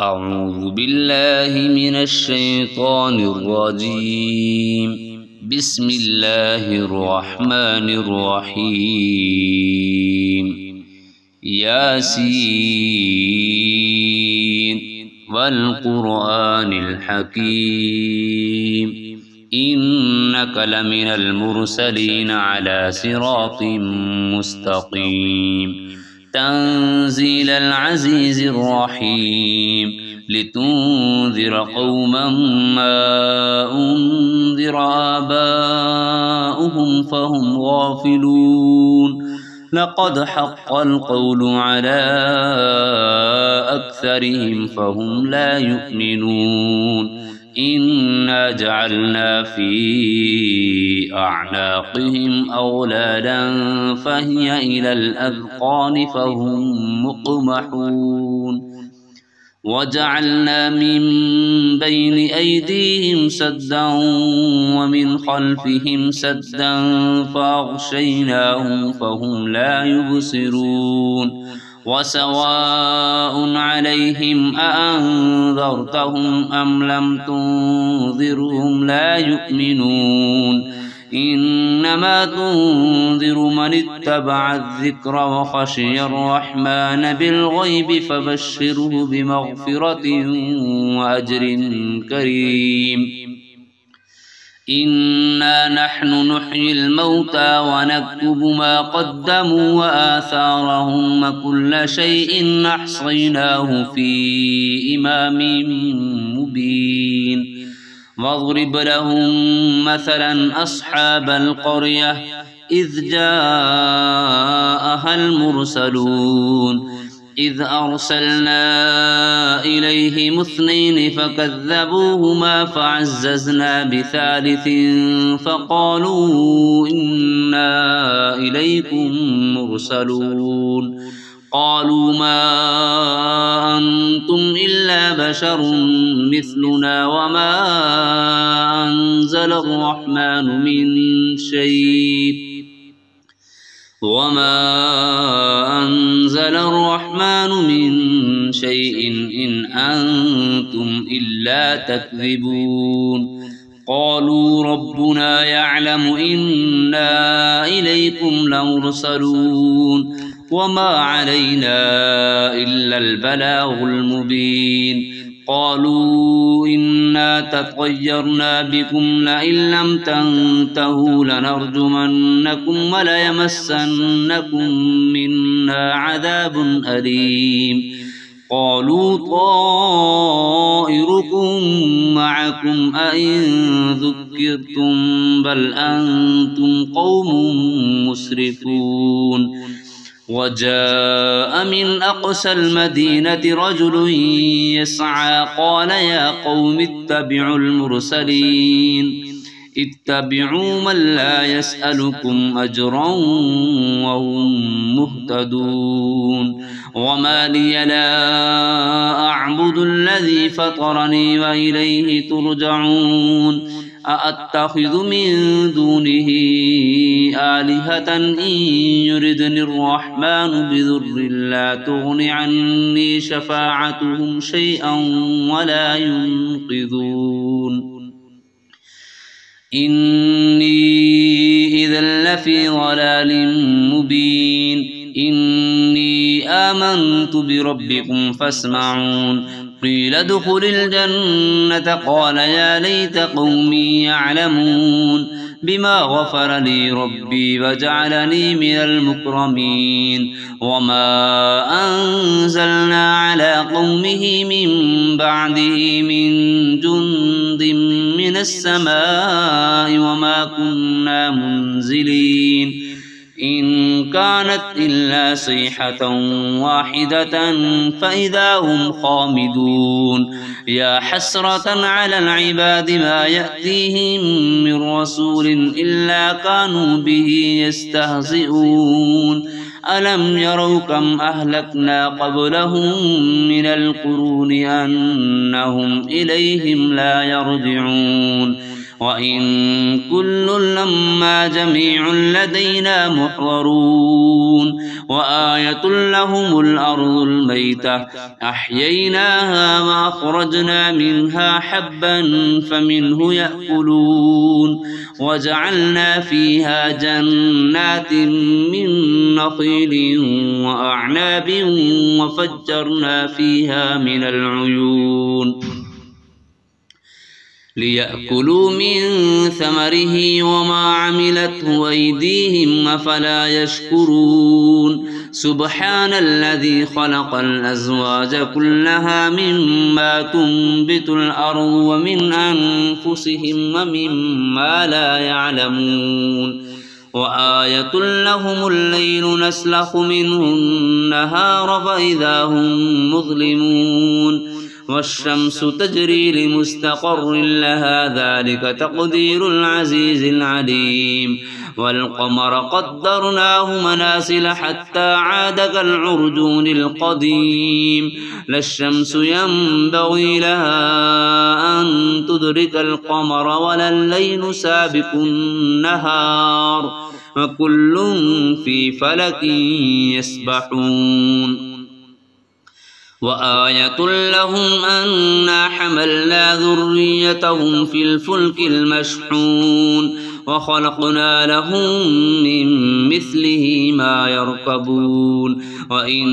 أعوذ بالله من الشيطان الرجيم. بسم الله الرحمن الرحيم. ياسين والقرآن الحكيم إنك لمن المرسلين على صراط مستقيم تنزيل العزيز الرحيم لتنذر قوما ما أنذر آباؤهم فهم غافلون لقد حق القول على أكثرهم فهم لا يؤمنون إنا جعلنا في أعناقهم أغلالا فهي إلى الأذقان فهم مقمحون وجعلنا من بين أيديهم سدا ومن خلفهم سدا فأغشيناهم فهم لا يبصرون وسواء عليهم أأنذرتهم أم لم تنذرهم لا يؤمنون إنما تنذر من اتبع الذكر وخشي الرحمن بالغيب فبشره بمغفرة وأجر كريم. إنا نحن نحيي الموتى ونكتب ما قدموا وآثارهم وكل شيء أحصيناه في إمام مبين واضرب لهم مثلا أصحاب القرية إذ جاءها المرسلون إذ أرسلنا إليهم اثنين فكذبوهما فعززنا بثالث فقالوا إنا إليكم مرسلون قالوا ما أنتم إلا بشر مثلنا وما أنزل الرحمن من شيء إن أنتم إلا تكذبون قالوا ربنا يعلم إنا إليكم لمرسلون وما علينا إلا البلاغ المبين قالوا إنا تطيرنا بكم لئن لم تنتهوا لنرجمنكم وليمسنكم منا عذاب أليم قالوا طائركم معكم أئن ذكرتم بل أنتم قوم مسرفون وجاء من أقصى المدينة رجل يسعى قال يا قوم اتبعوا المرسلين اتبعوا من لا يسألكم أجرا وهم مهتدون وما لي لا أعبد الذي فطرني وإليه ترجعون أأتخذ من دونه آلهة إن يردني الرحمن بضر لا تغن عني شفاعتهم شيئا ولا ينقذون إني إذا لفي ضلال مبين إني آمنت بربكم فاسمعون قيل ادخل الجنة قال يا ليت قومي يعلمون بما غفر لي ربي وجعلني من المكرمين وما أنزلنا على قومه من بعده من جند من السماء وما كنا منزلين إن كانت إلا صيحة واحدة فإذا هم خامدون يا حسرة على العباد ما يأتيهم من رسول إلا كانوا به يستهزئون ألم يروا كم أهلكنا قبلهم من القرون أنهم إليهم لا يرجعون وإن كل لما جميع لدينا محضرون وآية لهم الأرض الميتة أحييناها وأخرجنا منها حبا فمنه يأكلون وجعلنا فيها جنات من نخيل وأعناب وفجرنا فيها من العيون ليأكلوا من ثمره وما عملته أيديهم أفلا يشكرون سبحان الذي خلق الأزواج كلها مما تنبت الأرض ومن أنفسهم ومما لا يعلمون وآية لهم الليل نسلخ منه النهار فإذا هم مظلمون والشمس تجري لمستقر لها ذلك تقدير العزيز العليم والقمر قدرناه منازل حتى عاد كالعرجون القديم لا الشمس ينبغي لها أن تدرك القمر ولا الليل سابق النهار وكل في فلك يسبحون وآية لهم أنا حملنا ذريتهم في الفلك المشحون وخلقنا لهم من مثله ما يركبون وإن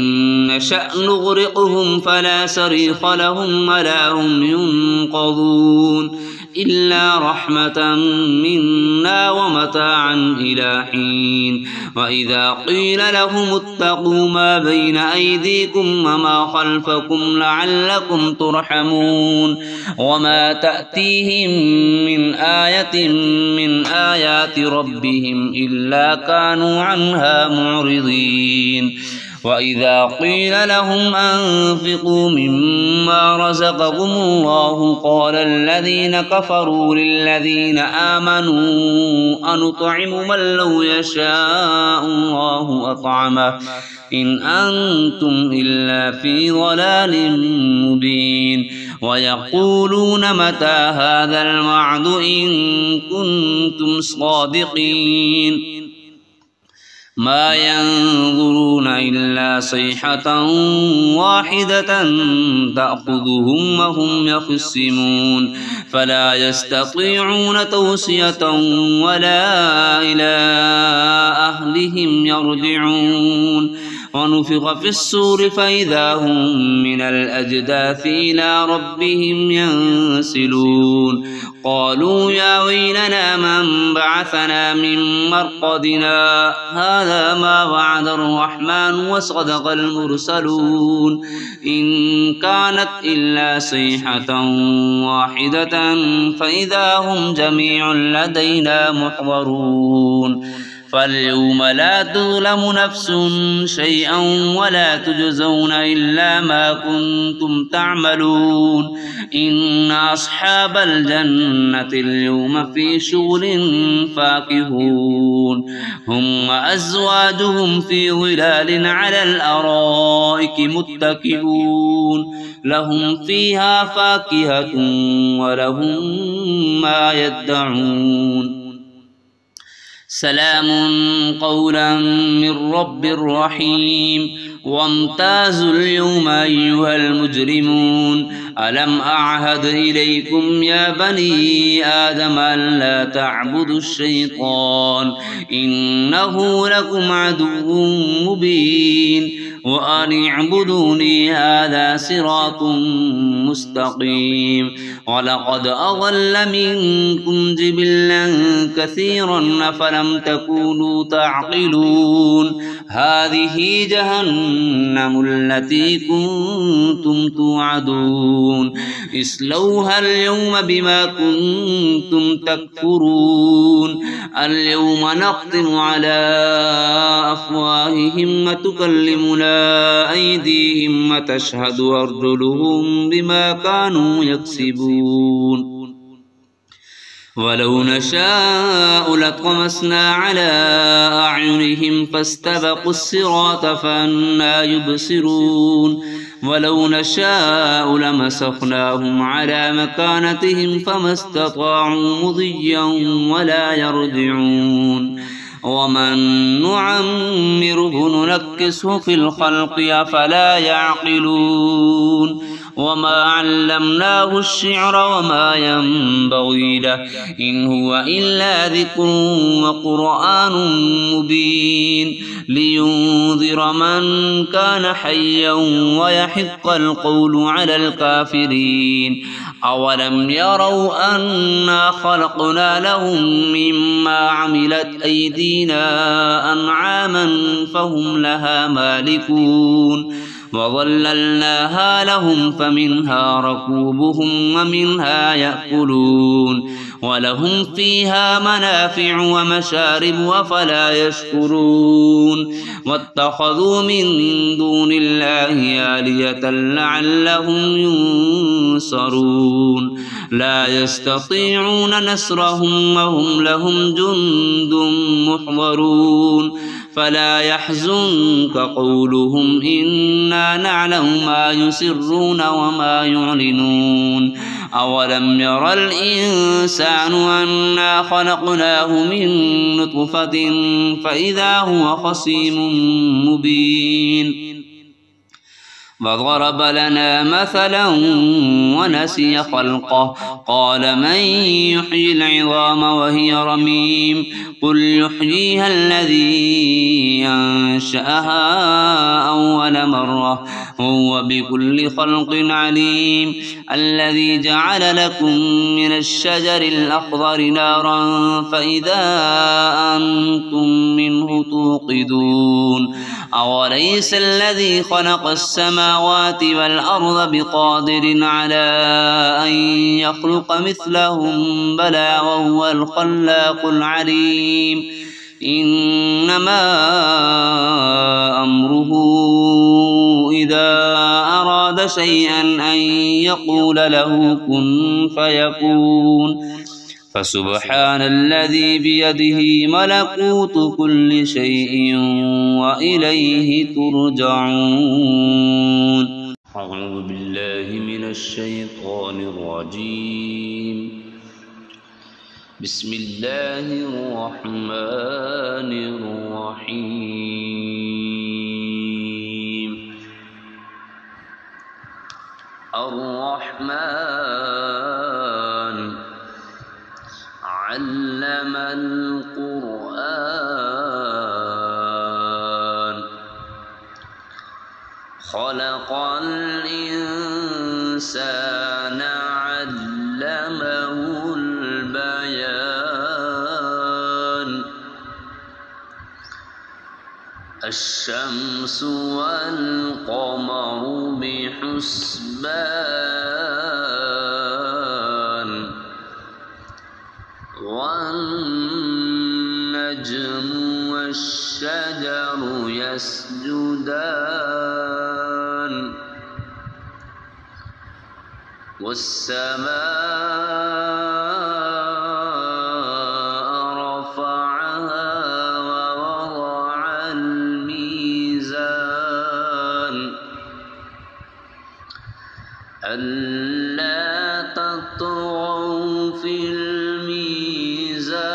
نشأ نغرقهم فلا صريخ لهم ولا هم ينقذون إلا رحمة منا ومتاعا إلى حين وإذا قيل لهم اتقوا ما بين أيديكم وما خلفكم لعلكم ترحمون وما تأتيهم من آية من آيات ربهم إلا كانوا عنها معرضين وإذا قيل لهم أنفقوا مما رزقكم الله قال الذين كفروا للذين آمنوا أنطعم من لو يشاء الله أطعمه إن أنتم إلا في ضلال مبين ويقولون متى هذا الوعد إن كنتم صادقين ما ينظرون إلا صيحة واحدة تأخذهم وهم يخصمون فلا يستطيعون توصية ولا إلى أهلهم يرجعون ونفخ في الصور فإذا هم من الأجداث إلى ربهم ينسلون قالوا يا ويلنا من بعثنا من مرقدنا هذا ما وعد الرحمن وصدق المرسلون إن كانت إلا صيحة واحدة فإذا هم جميع لدينا محضرون فاليوم لا تظلم نفس شيئا ولا تجزون إلا ما كنتم تعملون إن أصحاب الجنة اليوم في شغل فاكهون هم وأزواجهم في ظلال على الأرائك متكئون لهم فيها فاكهة ولهم ما يدعون سلام قولا من رب رحيم وامتازوا اليوم أيها المجرمون ألم أعهد إليكم يا بني آدم أن لا تعبدوا الشيطان إنه لكم عدو مبين وأن اعبدوني هذا صراط مستقيم ولقد أضل منكم جبلا كثيرا أفلم تكونوا تعقلون هذه جهنم التي كنتم توعدون اصلوها اليوم بما كنتم تكفرون اليوم نختم على أفواههم وتكلمنا أيديهم وتشهد أرجلهم بما كانوا يكسبون ولو نشاء لطمسنا على أعينهم فاستبقوا الصراط فأنى يبصرون ولو نشاء لمسخناهم على مكانتهم فما استطاعوا مضيا ولا يرجعون ومن نعمره ننكسه في الخلق أفلا يعقلون وما علمناه الشعر وما ينبغي له إن هو إلا ذكر وقرآن مبين لينذر من كان حيا ويحق القول على الكافرين أولم يروا أنا خلقنا لهم مما عملت أيدينا أنعاما فهم لها مالكون وظللناها لهم فمنها ركوبهم ومنها يأكلون ولهم فيها منافع ومشارب أفلا يشكرون واتخذوا من دون الله آلهة لعلهم ينصرون لا يستطيعون نصرهم وهم لهم جند محضرون فلا يحزنك قولهم إنا نعلم ما يسرون وما يعلنون أولم ير الإنسان أنا خلقناه من نطفة فإذا هو خصيم مبين وضرب لنا مثلا ونسي خلقه قال من يحيي العظام وهي رميم قل يحييها الذي أنشأها أول مرة هو بكل خلق عليم الذي جعل لكم من الشجر الأخضر نارا فإذا أنتم منه توقدون أوليس الذي خلق السماوات والأرض بقادر على أن يخلق مثلهم بلى وهو الخلاق العليم إنما أمره إذا أراد شيئا أن يقول له كن فيكون فسبحان الذي بيده ملكوت كل شيء وإليه ترجعون أعوذ بالله من الشيطان الرجيم بسم الله الرحمن الرحيم الرحمن علم القرآن خلق الإنسان علمه البيان الشمس والقمر بحسبان والنجم والشجر يسجدان والسماء رفعها ووضع الميزان ألا تطغوا في الميزان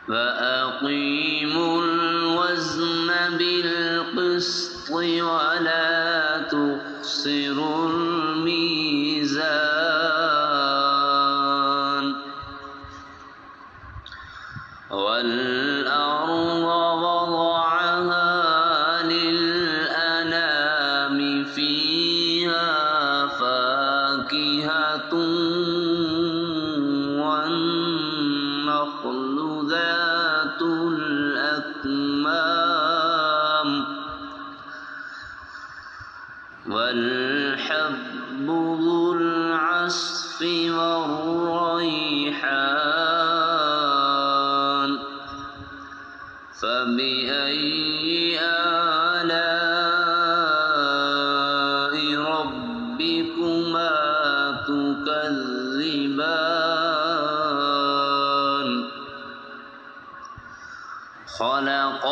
فأقيموا الوزن بالقسط ولا تخسروا الميزان والأرض وضعها للأنام فيها فاكهة والنخل ذات الأكمام والحب ذو العصف والريحان فبأي آلاء ربكما تكذبان خلق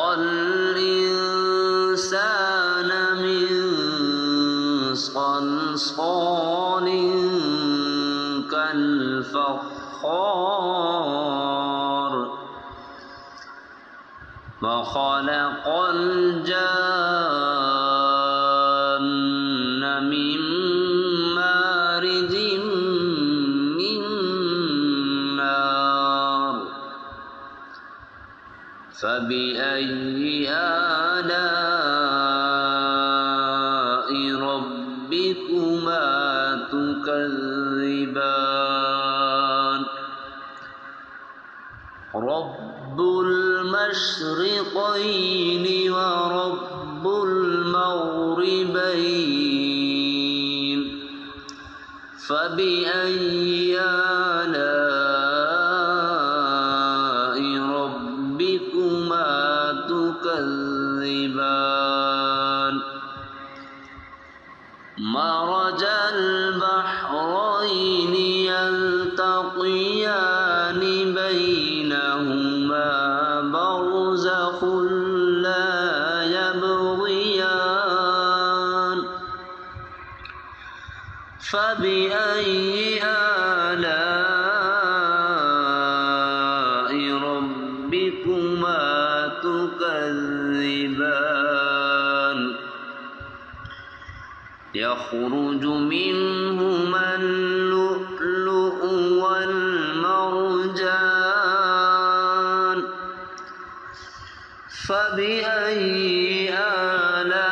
صلصال كالفخار وخلق الجن من مارج من نار فبأي آلاء ربكما تكذبان رب المشرقين ورب المغربين فبأي آلاء ربكما تكذبان مرج البحرين يلتقيان بينهما برزخ لا يبغيان فبأي آلاء ربكما تكذبان يخرج منهما اللؤلؤ والمرجان فبأي آلاء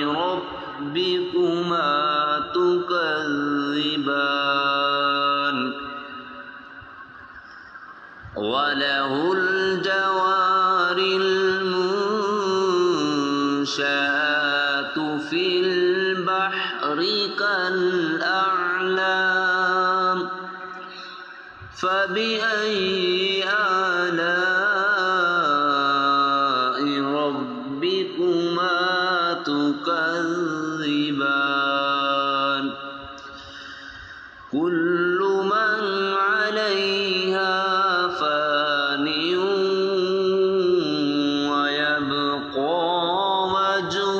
ربكما تكذبان وله الجوار المنشآت في البحر كالأعلام فبأي آلاء ربكما تكذبان كل من عليها فان ويبقى وجه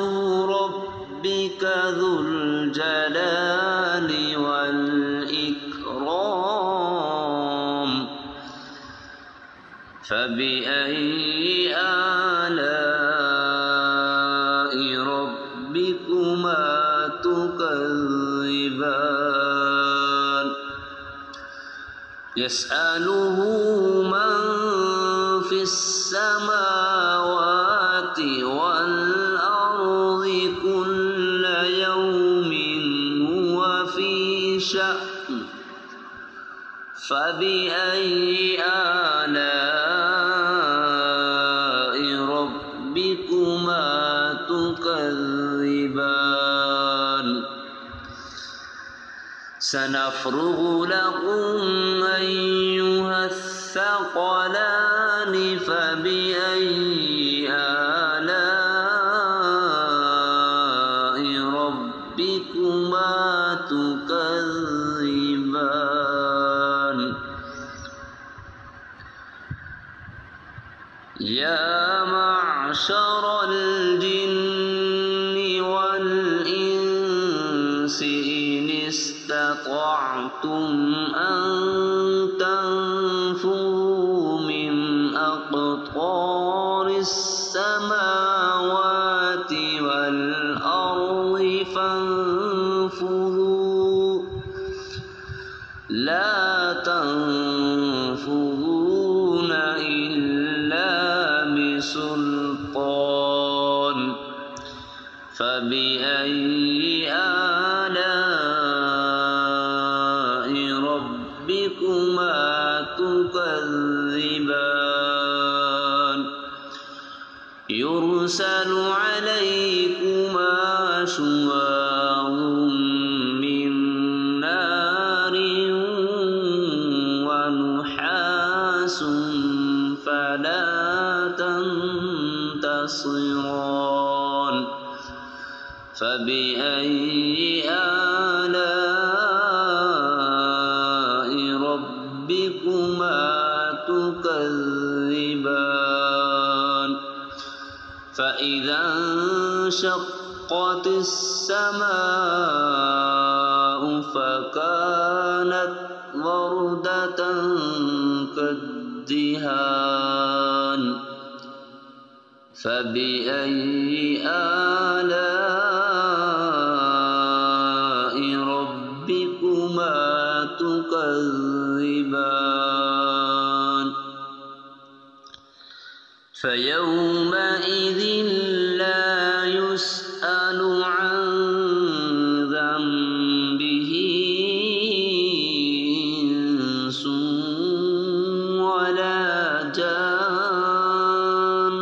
ربك ذو الجلال والإكرام فبأي آلاء ربكما تكذبان يسأله من في السماوات والأرض كل يوم هو في شأن فبأي آلاء ربكما تكذبان سنفرغ لكم أيها الثقلان فبأي آلاء ربكما تكذبان يا معشر الجن والإنس إن استطعتم أن تنفذوا من أقطار السماوات والأرض فانفذوا لا تنفذون إلا بسلطان فبأي آلاء ربكما تكذبان يرسل عليكما شواظ من نار ونحاس فلا تنتصران فبأي آلاء ربكما تكذبان فإذا انشقت وانشقت السماء فكانت وردة كالدهان فبأي آلاء ربكما تكذبان فيومئذ لا يسأل عن ذنبه إنس ولا جان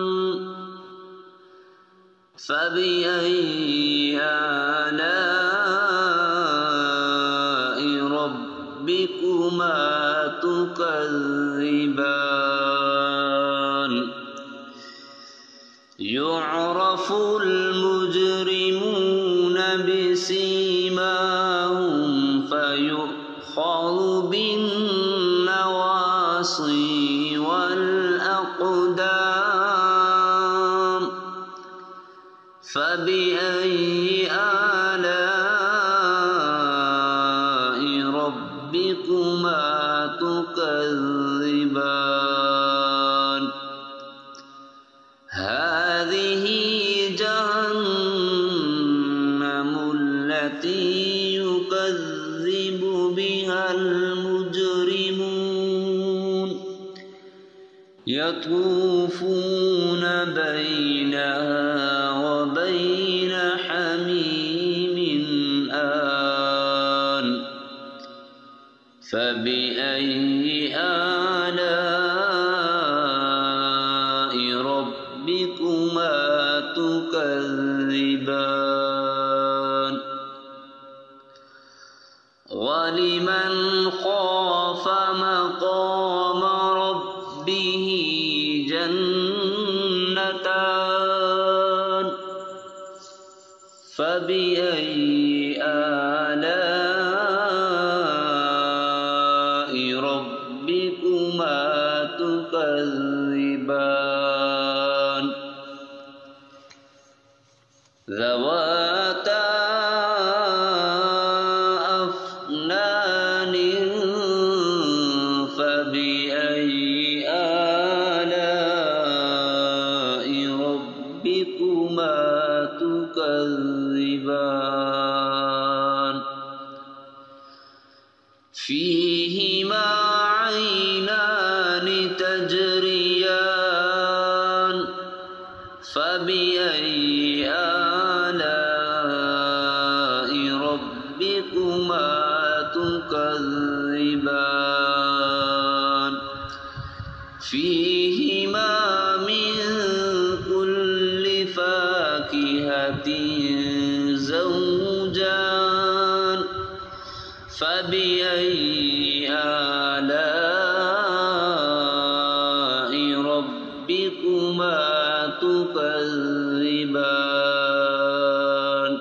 فبأي آلاء ربكما تكذبان يعرف المجرمون بسيماهم فيؤخذ بالنواصي والأقدام فبأي آلاء ربكما تكذبان هذه جهنم التي يكذب بها المجرمون يطوفون بينها وبين حميم آن فبأي آلاء ربكما تكذبان ولمن خاف مقام ربه جنتان فبأي آلاء ربكما تكذبان ذواتا أفنان فبأي آلاء ربكما تكذبان فيهما عينان تجريان فبأي آلاء ربكما تكذبان فيهما من كل فاكهة زوجان فبأي آلاء ربكما تكذبان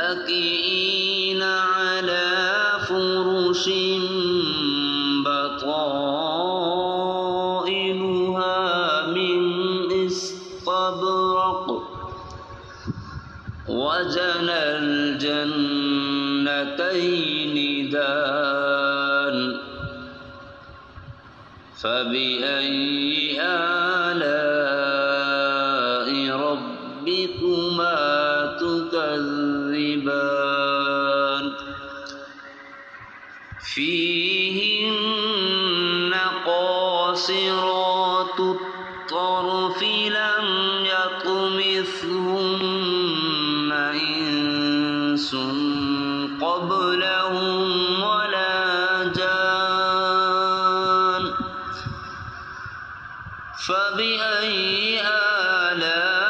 متكئين على فرش بطائنها من استبرق وجنى الجنتين دان فبأي آلاء ربكما تكذبان فيهن قاصرات الطرف لم يطمثهن إنس قبلهم ولا جان فبأي آلاء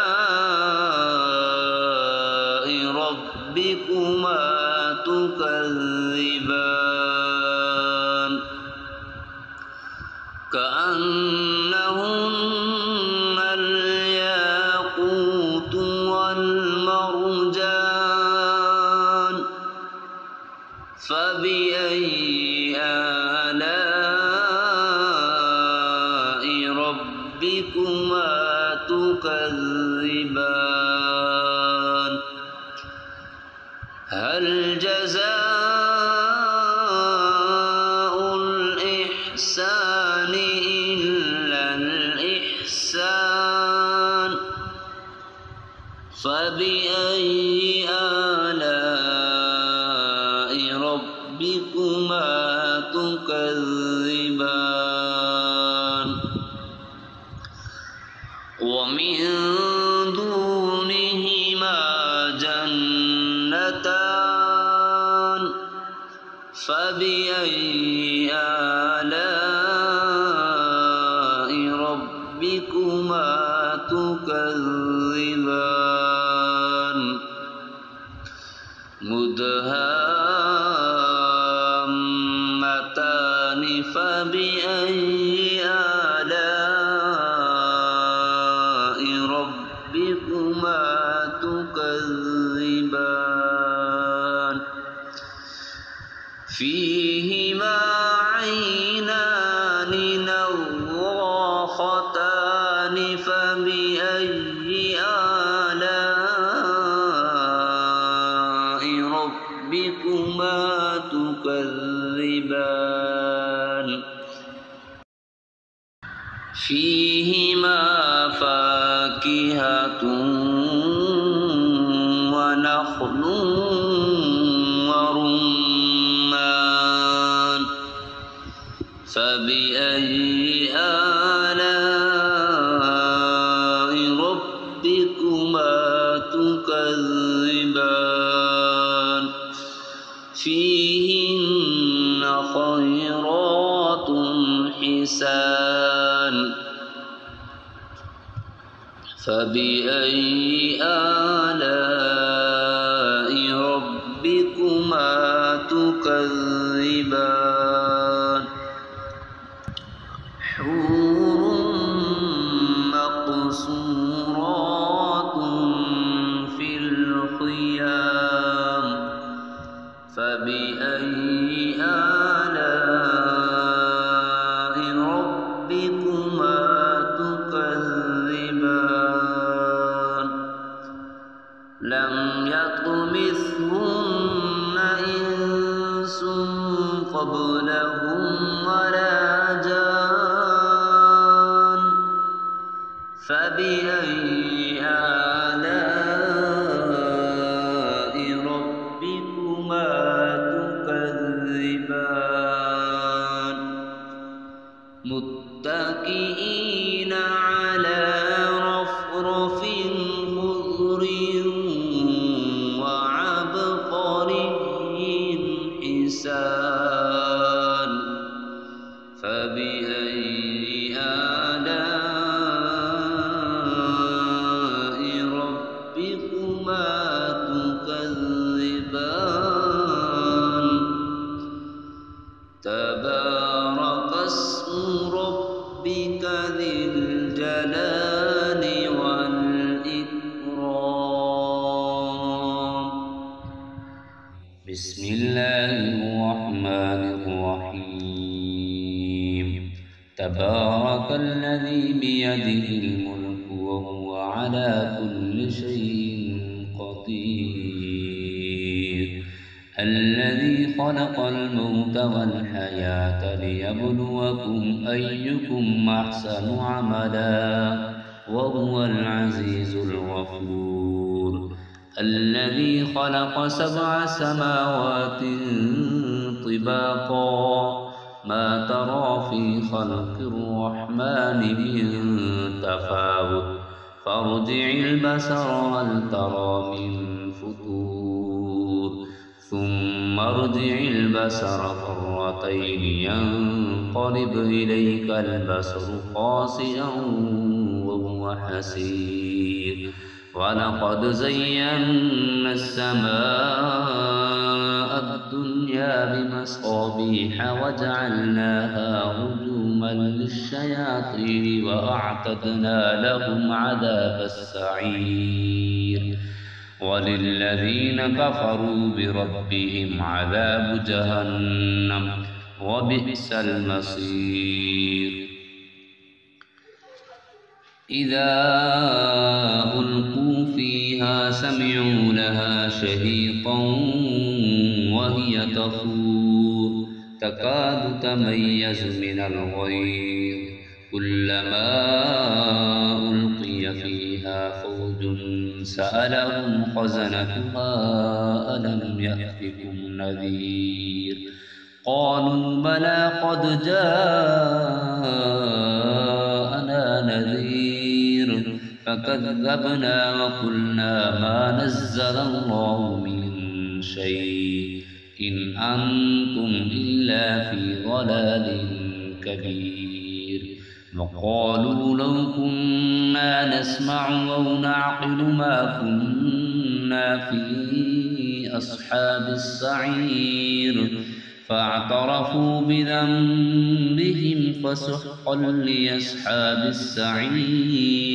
ربكما تكذبان كأنهن الياقوت والمرجان فبأي آلاء ربكما ربكما تكذبان هل جزاء الإحسان إلا الإحسان فبأي آلاء ربكما تكذبان ومن دونهما جنتان فبأي آلاء ربكما تكذبان مدهامتان فبأي آلاء ربكما تكذبان فيهما عينان نضاختان فبأي آلاء ربكما تكذبان فيهما فاكهة ونخل ورمان فبأي آلاء ربكما تكذبان فيهن خيرات حسان فبأي آلاء ربكما تكذبان حور مقصورات في الخيام فبأي آلاء ربكما تكذبان لم يطمثهن إنس قبلهم ولا جان فبأي آلاء ربكما تكذبان متكئين على رفرف خضر وعبقري حسان فبأي آلاء ربكما تكذبان تبارك اسم ربك ذي الجلال والإكرام بسم الله الرحمن الرحيم تبارك الذي بيده الملك وهو على كل شيء قدير الذي خلق الموت والحياة ليبلوكم أيكم أحسن عملا وهو العزيز الغفور الذي خلق 7 سماوات طباقا ما ترى في خلق الرحمن من تفاوت فارجع البصر هل ترى من فطور ثم ارجع البصر كرتين ينقلب إليك البصر خاسئا وهو حسير ولقد زينا السماء الدنيا بمصابيح وجعلناها رجوما للشياطين وأعتدنا لهم عذاب السعير وللذين كفروا بربهم عذاب جهنم وبئس المصير إذا ألقوا فيها سمعوا لها شهيقا وهي تفور تكاد تميز من الغيظ كلما ألقي فيها فوج سألهم خزنتها ألم يأتكم نذير قالوا بلى قد جاءنا نذير فكذبنا وقلنا ما نزل الله من شيء إن أنتم إلا في ضلال كبير وقالوا لو كنا نسمع أو نعقل ما كنا في أصحاب السعير فاعترفوا بذنبهم فسحقا لأصحاب السعير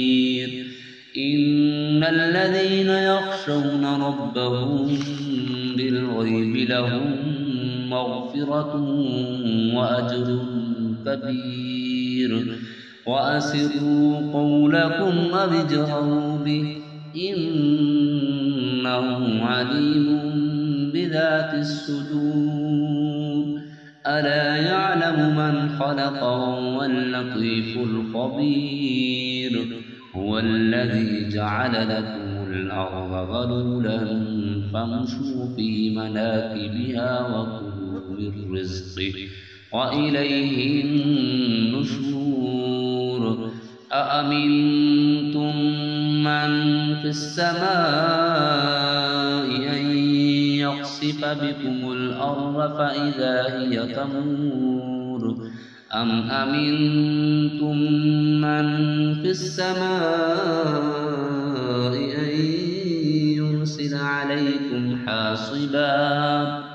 إن الذين يخشون ربهم بالغيب لهم مغفرة وأجر كبير وأسروا قولكم أو اجهروا به إنه عليم بذات الصدور ألا يعلم من خلق وهو اللطيف الخبير هو الذي جعل لكم الأرض ذلولا فامشوا في مناكبها وكلوا من رزقه وإليه النشور أأمنتم من في السماء أن يخسف بكم الأرض فإذا هي تمور أم أمنتم من في السماء أن يرسل عليكم حاصبا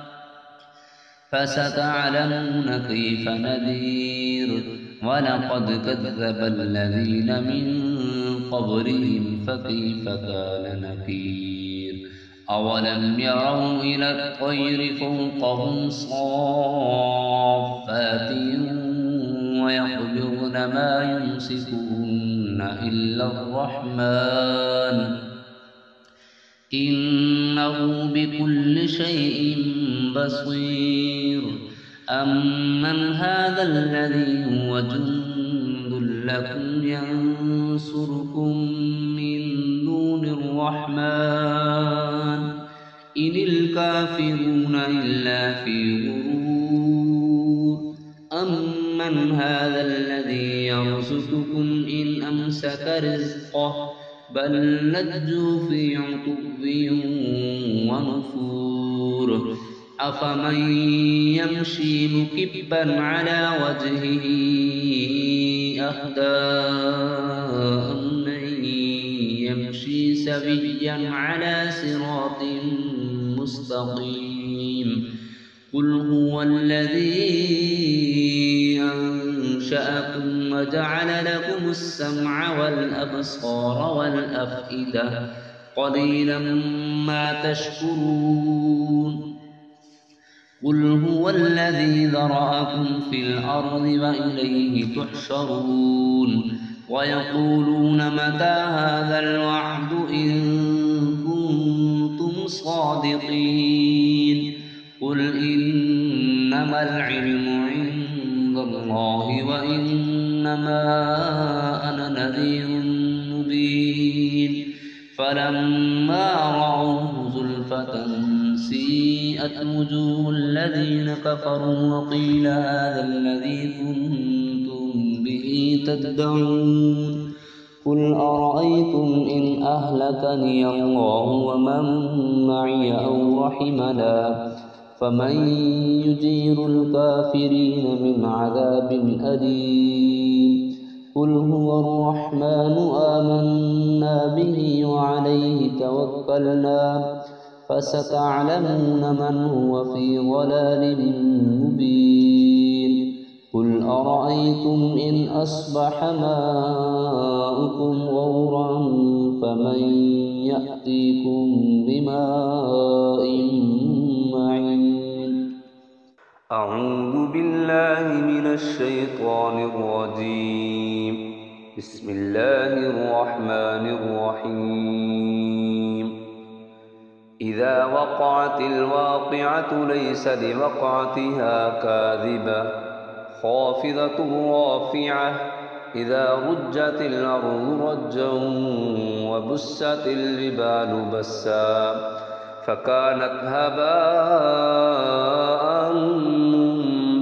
فستعلمون كيف نذير ولقد كذب الذين من قبلهم فكيف كان نكير أولم يروا إلى الطير فوقهم صافات ويقبضن ما يمسكهن إلا الرحمن إنه بكل شيء بصير أمن هذا الذي هو جند لكم ينصركم من دون الرحمن إن الكافرون إلا في غرور أمن هذا الذي يرزقكم إن أمسك رزقه بل لجوا في عتو ونفور أفمن يمشي مكبا على وجهه أهدى أمن يمشي سويا على صراط مستقيم قل هو الذي أنشأكم وجعل لكم السمع والأبصار والأفئدة قليلا ما تشكرون قل هو الذي ذرأكم في الأرض وإليه تحشرون ويقولون متى هذا الوعد إن كنتم صادقين قل إنما العلم عند الله وإنما أنا نذير مبين فلما رأوه زلفة سيئت وجوه الذين كفروا وقيل هذا الذي كنتم به تدعون قل أرأيتم إن أهلكني الله ومن معي أو رحمنا فمن يجير الكافرين من عذاب أليم قل هو الرحمن آمنا به وعليه توكلنا فستعلمون من هو في ضلال مبين قل أرأيتم إن أصبح ماؤكم غورا فمن يأتيكم بماء معين أعوذ بالله من الشيطان الرجيم بسم الله الرحمن الرحيم إذا وقعت الواقعة ليس لوقعتها كاذبة خافضة رافعة إذا رجت الأرض رجا وبست الجبال بسا فكانت هباء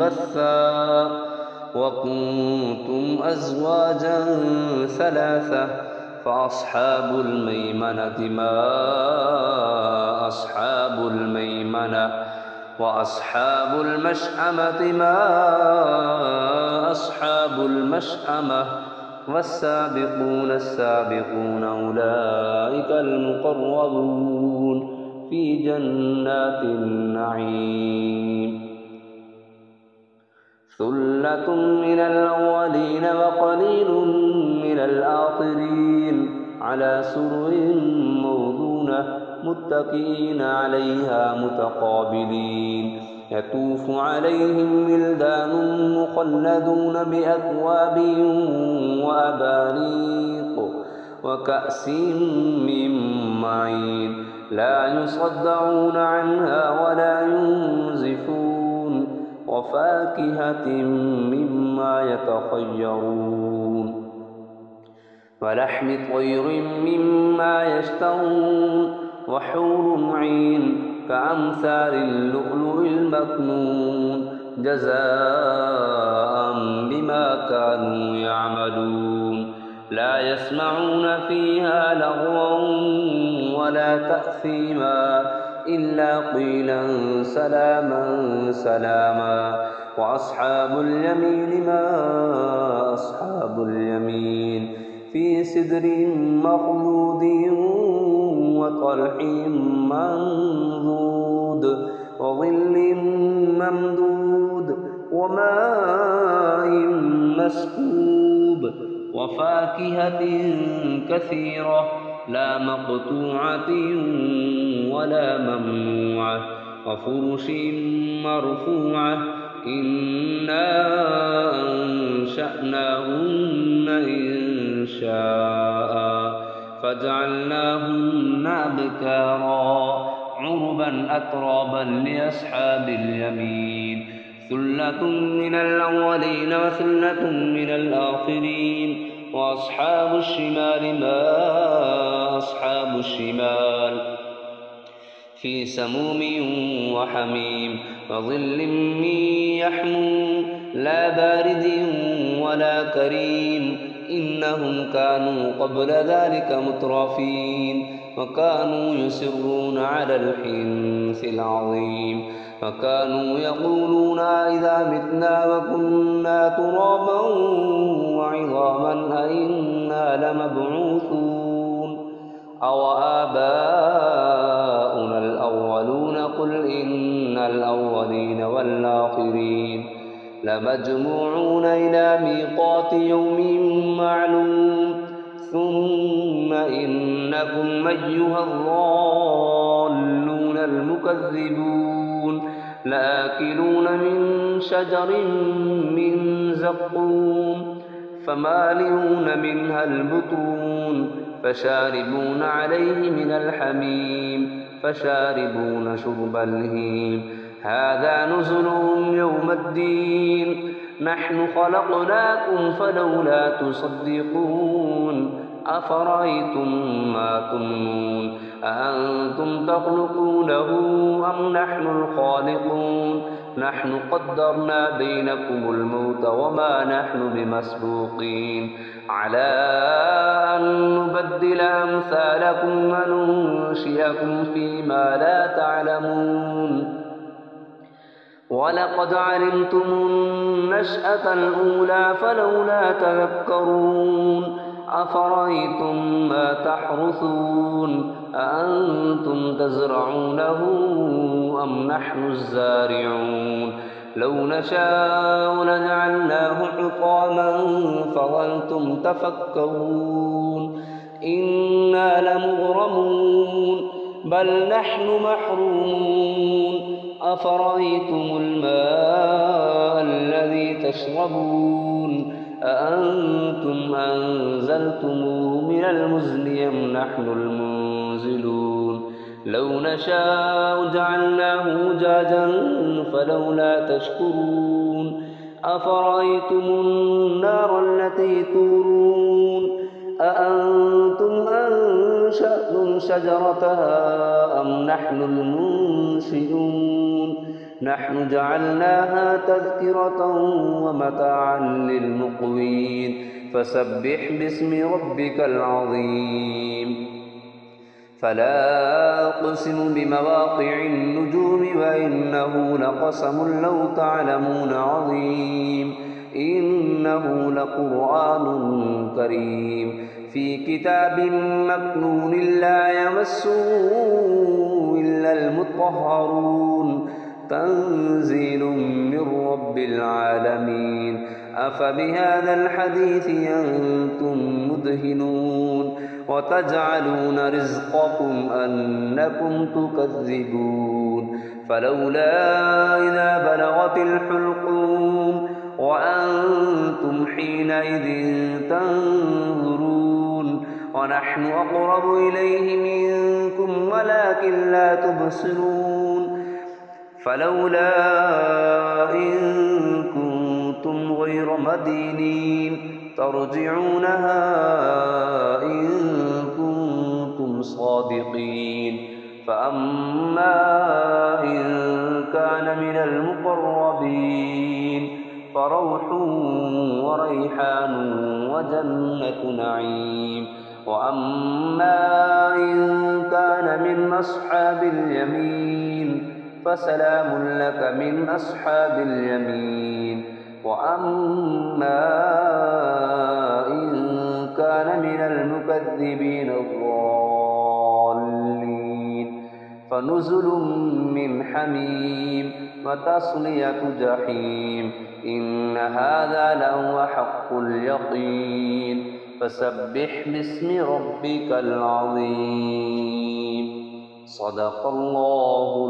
منبثا وكنتم أزواجا ثلاثة فأصحاب الميمنة ما أصحاب الميمنة وأصحاب المشأمة ما أصحاب المشأمة والسابقون السابقون أولئك المقربون في جنات النعيم ثلة من الأولين وقليل من الآخرين على سرر موضونة متكئين عليها متقابلين يطوف عليهم ولدان مخلدون بأكواب وأباريق وكأس من معين لا يصدعون عنها ولا ينزفون وفاكهة مما يتخيرون ولحم طير مما يشتهون وحور عين كأمثال اللؤلؤ المكنون جزاء بما كانوا يعملون لا يسمعون فيها لغوا ولا تأثيما إلا قيلا سلاما سلاما وأصحاب اليمين ما أصحاب اليمين في سدر مخلود وطلح منضود وظل ممدود وماء مسكوب وفاكهة كثيرة لا مقطوعة ولا ممنوعة وفرش مرفوعة إنا أنشأناهن إنشاء فجعلناهن أبكارا عربا أترابا لأصحاب اليمين ثلة من الأولين وثلة من الآخرين وأصحاب الشمال ما أصحاب الشمال في سموم وحميم وظل من يحموم لا بارد ولا كريم إنهم كانوا قبل ذلك مترفين وكانوا يصرون على الحنث العظيم وكانوا يقولون إذا متنا وكنا ترابا وعظاما أئنا لمبعوثون أو آباؤنا الأولون قل إن الأولين والآخرين لمجموعون إلى ميقات يوم معلوم ثم إنكم أيها الضالون المكذبون لآكلون من شجر من زقوم فمالئون منها البطون فشاربون عليه من الحميم فشاربون شرب الهيم هذا نزلهم يوم الدين نحن خلقناكم فلولا تصدقون أفرأيتم ما تمنون أأنتم تخلقونه أم نحن الخالقون نحن قدرنا بينكم الموت وما نحن بمسبوقين على أن نبدل أمثالكم وننشئكم فيما لا تعلمون ولقد علمتم النشأة الأولى فلولا تذكرون أفرأيتم ما تحرثون أأنتم تزرعونه أم نحن الزارعون لو نشاء لجعلناه حطاما فظلتم تفكرون إنا لمغرمون بل نحن محرومون أفرأيتم الماء الذي تشربون أأنتم أنزلتموه من المزن أم نحن المنزلون لو نشاء جعلناه أجاجا فلولا تشكرون أفرأيتم النار التي تورون أأنتم أنشأتم شجرتها أم نحن المنشئون نحن جعلناها تذكرة ومتاعا للمقوين فسبح باسم ربك العظيم فلا أقسم بمواقع النجوم وإنه لقسم لو تعلمون عظيم إنه لقرآن كريم في كتاب مكنون لا يمسه إلا المطهرون تنزيل من رب العالمين أفبهذا الحديث أنتم مدهنون وتجعلون رزقكم أنكم تكذبون فلولا إذا بلغت الحلقوم وأنتم حينئذ تنظرون ونحن أقرب إليه منكم ولكن لا تبصرون فلولا إن كنتم غير مدينين ترجعونها إن كنتم صادقين فأما إن كان من المقربين فروح وريحان وجنة نعيم وأما إن كان من أصحاب اليمين فسلام لك من أصحاب اليمين وأما إن كان من المكذبين الضالين فنزل من حميم وتصلية جحيم إن هذا لهو حق اليقين فسبح باسم ربك العظيم صدق الله